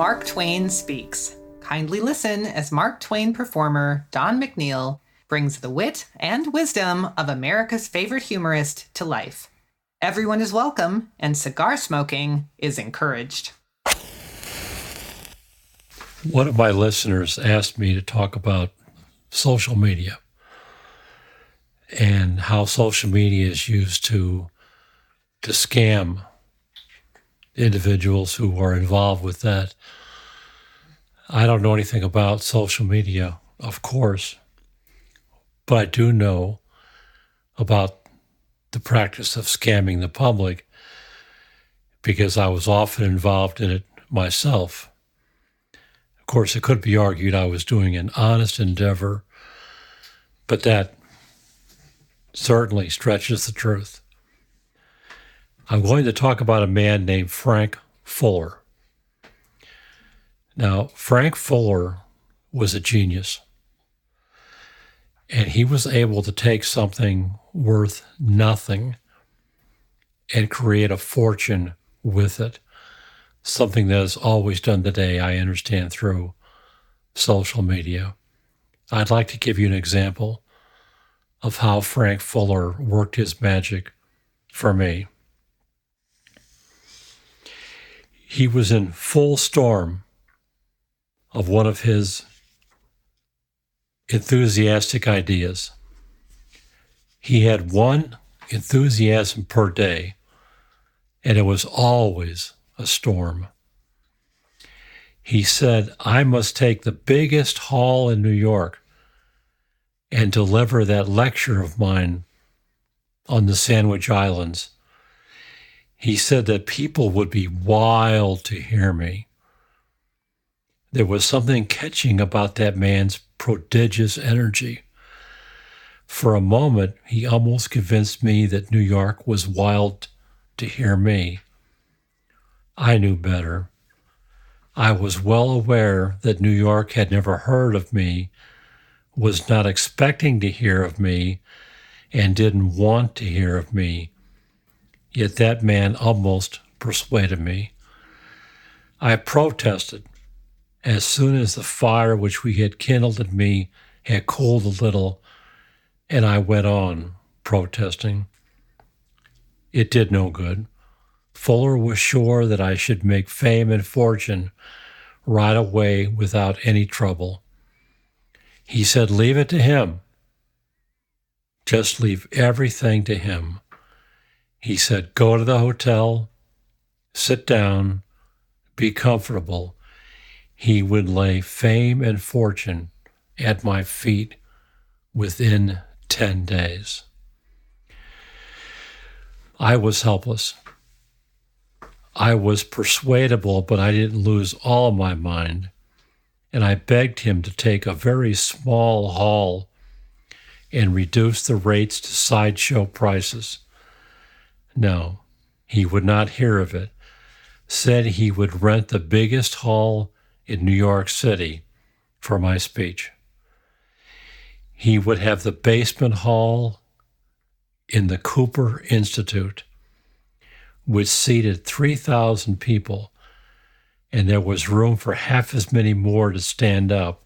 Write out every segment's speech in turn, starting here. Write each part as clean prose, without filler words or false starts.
Mark Twain Speaks. Kindly listen as Mark Twain performer Don McNeil brings the wit and wisdom of America's favorite humorist to life. Everyone is welcome, and cigar smoking is encouraged. One of my listeners asked me to talk about social media and how social media is used to scam individuals who are involved with that. I don't know anything about social media, of course, but I do know about the practice of scamming the public because I was often involved in it myself. Of course, it could be argued I was doing an honest endeavor, but that certainly stretches the truth. I'm going to talk about a man named Frank Fuller. Now, Frank Fuller was a genius, and he was able to take something worth nothing and create a fortune with it, something that is always done today, I understand, through social media. I'd like to give you an example of how Frank Fuller worked his magic for me. He was in full storm of one of his enthusiastic ideas. He had one enthusiasm per day, and it was always a storm. He said, I must take the biggest hall in New York and deliver that lecture of mine on the Sandwich Islands. He said that people would be wild to hear me. There was something catching about that man's prodigious energy. For a moment, he almost convinced me that New York was wild to hear me. I knew better. I was well aware that New York had never heard of me, was not expecting to hear of me, and didn't want to hear of me. Yet that man almost persuaded me. I protested as soon as the fire which we had kindled in me had cooled a little, and I went on protesting. It did no good. Fuller was sure that I should make fame and fortune right away without any trouble. He said, leave it to him. Just leave everything to him. He said, go to the hotel, sit down, be comfortable. He would lay fame and fortune at my feet within 10 days. I was helpless. I was persuadable, but I didn't lose all of my mind, and I begged him to take a very small hall and reduce the rates to sideshow prices. No, he would not hear of it, said he would rent the biggest hall in New York City for my speech. He would have the basement hall in the Cooper Institute, which seated 3,000 people, and there was room for half as many more to stand up.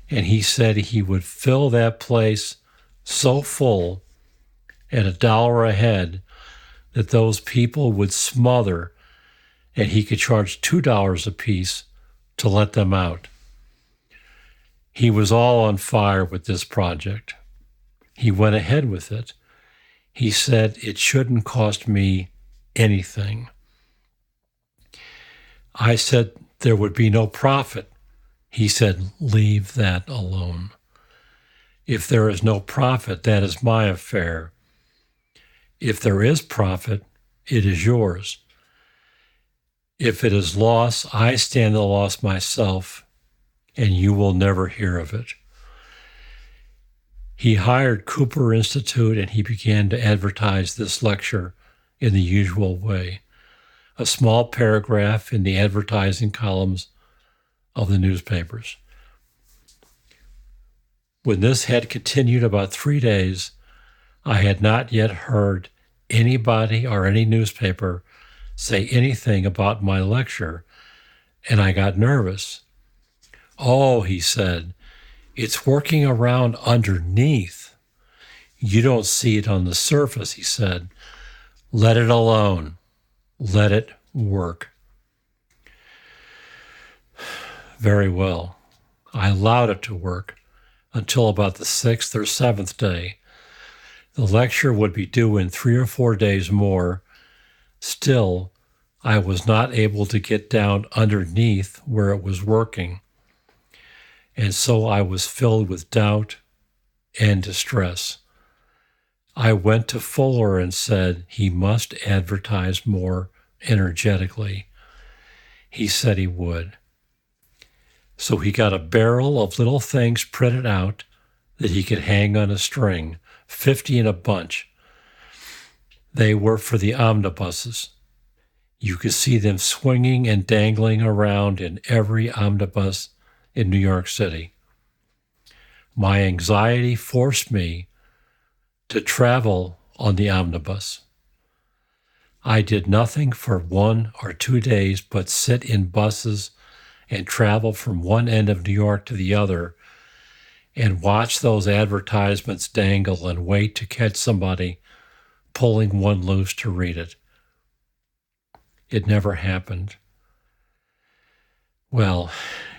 And he said he would fill that place so full at $1 a head that those people would smother, and he could charge $2 apiece to let them out. He was all on fire with this project. He went ahead with it. He said it shouldn't cost me anything. I said there would be no profit. He said, leave that alone. If there is no profit, that is my affair. If there is profit, it is yours. If it is loss, I stand the loss myself, and you will never hear of it. He hired Cooper Institute, and he began to advertise this lecture in the usual way. A small paragraph in the advertising columns of the newspapers. When this had continued about 3 days, I had not yet heard anybody or any newspaper say anything about my lecture, and I got nervous. "Oh," he said, "it's working around underneath. You don't see it on the surface," he said. "Let it alone. Let it work." Very well. I allowed it to work until about the 6th or 7th day. The lecture would be due in 3 or 4 days more. Still, I was not able to get down underneath where it was working. And so I was filled with doubt and distress. I went to Fuller and said he must advertise more energetically. He said he would. So he got a barrel of little things printed out that he could hang on a string, 50 in a bunch. They were for the omnibuses. You could see them swinging and dangling around in every omnibus in New York City. My anxiety forced me to travel on the omnibus. I did nothing for 1 or 2 days but sit in buses and travel from one end of New York to the other and watch those advertisements dangle and wait to catch somebody pulling one loose to read it. It never happened. Well,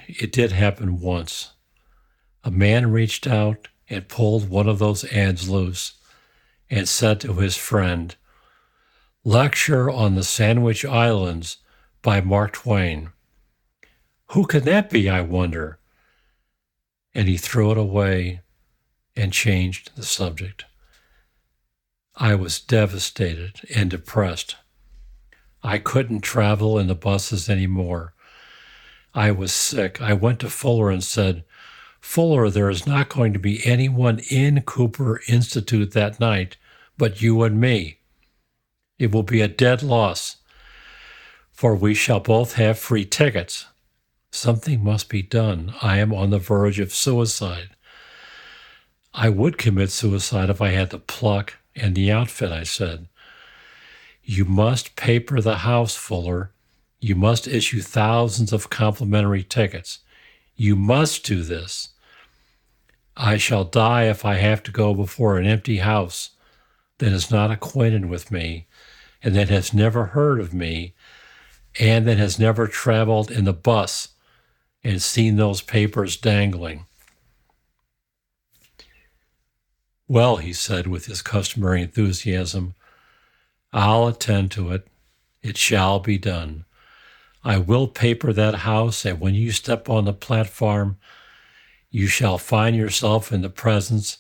it did happen once. A man reached out and pulled one of those ads loose and said to his friend, "Lecture on the Sandwich Islands by Mark Twain. Who can that be, I wonder?" And he threw it away and changed the subject. I was devastated and depressed. I couldn't travel in the buses anymore. I was sick. I went to Fuller and said, "Fuller, there is not going to be anyone in Cooper Institute that night but you and me. It will be a dead loss, for we shall both have free tickets. Something must be done. I am on the verge of suicide. I would commit suicide if I had the pluck and the outfit," I said. "You must paper the house, Fuller. You must issue thousands of complimentary tickets. You must do this. I shall die if I have to go before an empty house that is not acquainted with me and that has never heard of me and that has never traveled in the bus and seen those papers dangling." "Well," he said with his customary enthusiasm, "I'll attend to it. It shall be done. I will paper that house, and when you step on the platform, you shall find yourself in the presence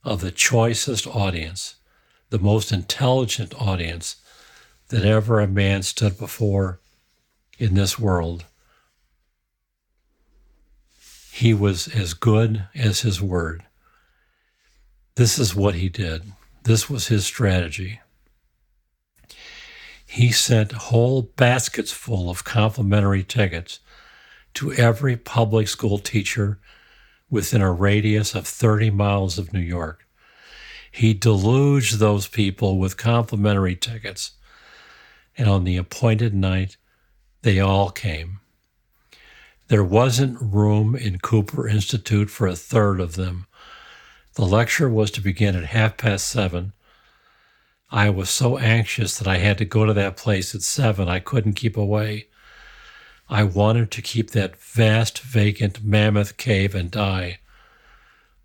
of the choicest audience, the most intelligent audience that ever a man stood before in this world." He was as good as his word. This is what he did. This was his strategy. He sent whole baskets full of complimentary tickets to every public school teacher within a radius of 30 miles of New York. He deluged those people with complimentary tickets, and on the appointed night, they all came. There wasn't room in Cooper Institute for a third of them. The lecture was to begin at 7:30. I was so anxious that I had to go to that place at 7. I couldn't keep away. I wanted to keep that vast, vacant mammoth cave and die.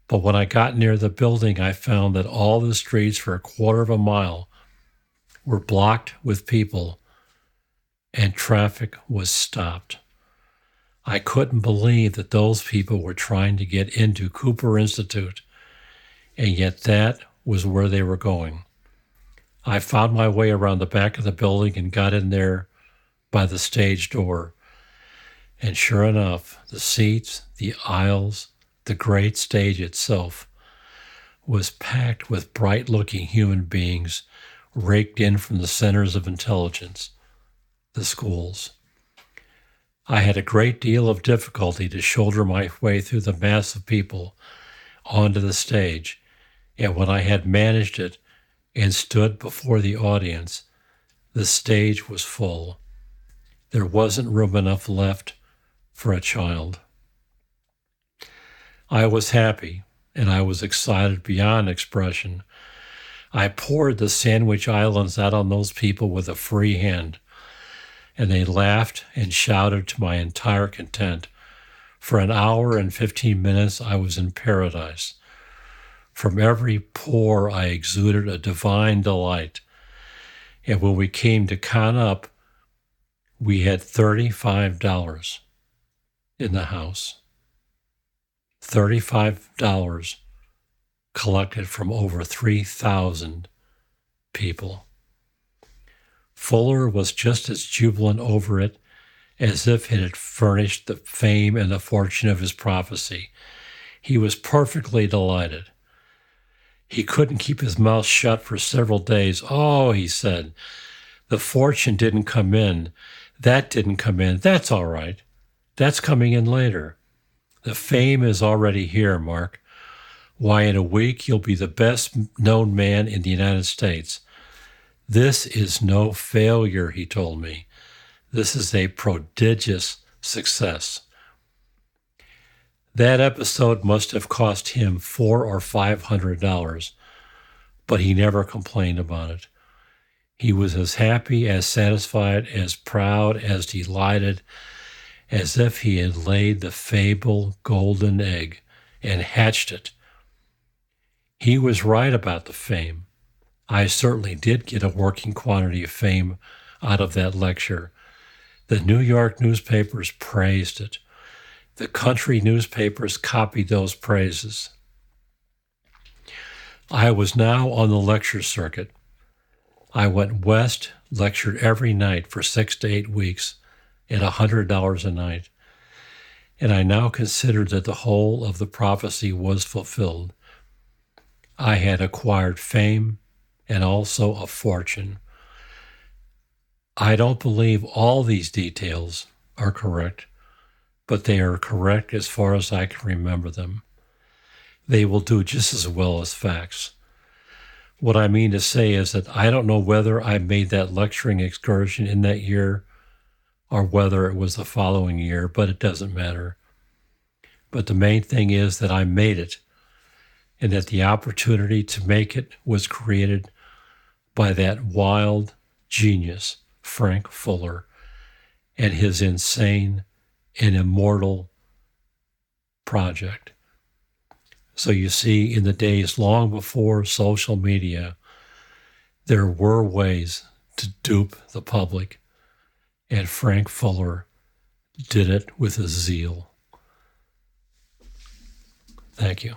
But when I got near the building, I found that all the streets for a quarter of a mile were blocked with people, and traffic was stopped. I couldn't believe that those people were trying to get into Cooper Institute, and yet that was where they were going. I found my way around the back of the building and got in there by the stage door. And sure enough, the seats, the aisles, the great stage itself was packed with bright-looking human beings raked in from the centers of intelligence, the schools. I had a great deal of difficulty to shoulder my way through the mass of people onto the stage, and when I had managed it and stood before the audience, the stage was full. there wasn't room enough left for a child. I was happy, and I was excited beyond expression. I poured the Sandwich Islands out on those people with a free hand, and they laughed and shouted to my entire content. For an hour and 15 minutes, I was in paradise. From every pore, I exuded a divine delight. And when we came to count up, we had $35 in the house. $35 collected from over 3,000 people. Fuller was just as jubilant over it as if it had furnished the fame and the fortune of his prophecy. He was perfectly delighted. He couldn't keep his mouth shut for several days. "Oh," he said, "the fortune didn't come in. That didn't come in. That's all right. That's coming in later. The fame is already here, Mark. Why, in a week, you'll be the best known man in the United States. This is no failure," he told me. "This is a prodigious success." That episode must have cost him $400 or $500, but he never complained about it. He was as happy, as satisfied, as proud, as delighted, as if he had laid the fabled golden egg and hatched it. He was right about the fame. I certainly did get a working quantity of fame out of that lecture. The New York newspapers praised it. The country newspapers copied those praises. I was now on the lecture circuit. I went west, lectured every night for 6 to 8 weeks at $100 a night, and I now considered that the whole of the prophecy was fulfilled. I had acquired fame and also a fortune. I don't believe all these details are correct, but they are correct as far as I can remember them. They will do just as well as facts. What I mean to say is that I don't know whether I made that lecturing excursion in that year or whether it was the following year, but it doesn't matter. But the main thing is that I made it, and that the opportunity to make it was created by that wild genius, Frank Fuller, and his insane and immortal project. So you see, in the days long before social media, there were ways to dupe the public, and Frank Fuller did it with a zeal. Thank you.